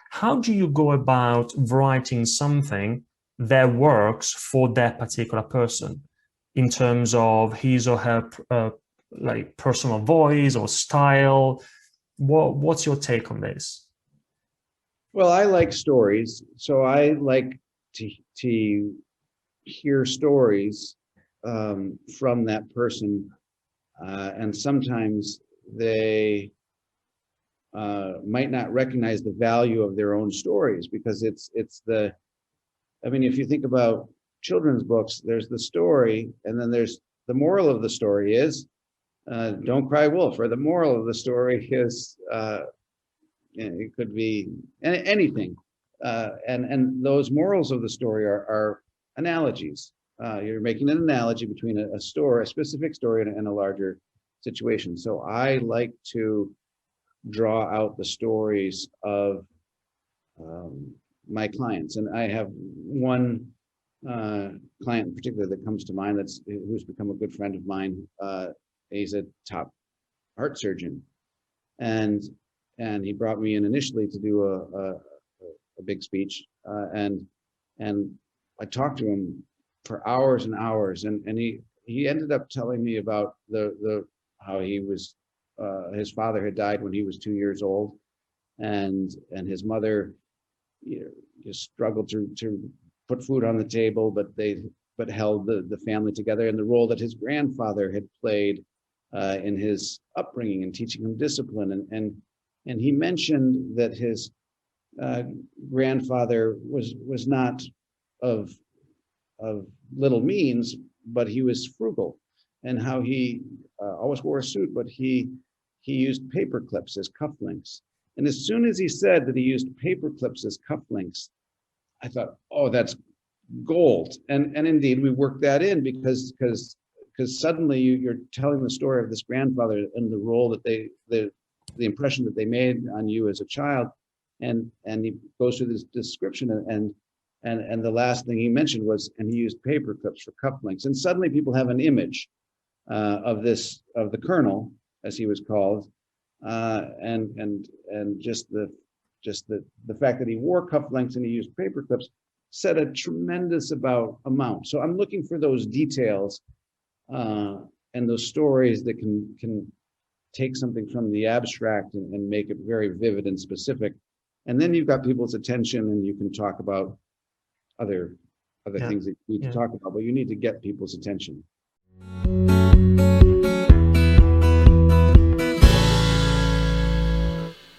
How do you go about writing something that works for that particular person in terms of his or her like personal voice or style? What's your take on this? Well, I like stories, so I like to hear stories from that person, and sometimes they might not recognize the value of their own stories because it's the. I mean, if you think about children's books, there's the story, and then there's the moral of the story is don't cry wolf, or the moral of the story is it could be anything. And those morals of the story are analogies. You're making an analogy between a story, a specific story, and a larger situation. So I like to draw out the stories of um, my clients, and I have one client in particular that comes to mind that's who's become a good friend of mine. He's a top heart surgeon, and he brought me in initially to do a big speech, and I talked to him for hours and hours, and he ended up telling me about the how he was his father had died when he was 2 years old, and his mother, you know, just struggled to put food on the table, but held the family together, and the role that his grandfather had played in his upbringing and teaching him discipline, and he mentioned that his uh, grandfather was not of of little means, but he was frugal, and how he always wore a suit, but he used paper clips as cufflinks. And as soon as he said that he used paper clips as cufflinks, I thought, oh, that's gold. And indeed, we worked that in because suddenly you're telling the story of this grandfather and the role that the impression that they made on you as a child, and he goes through this description, and the last thing he mentioned was, and he used paper clips for cufflinks, and suddenly people have an image of the colonel, as he was called, and just the fact that he wore cufflinks and he used paper clips said a tremendous amount. So I'm looking for those details uh, and those stories that can take something from the abstract and make it very vivid and specific. And then you've got people's attention, and you can talk about other Yeah, things that you need to yeah. talk about, but you need to get people's attention.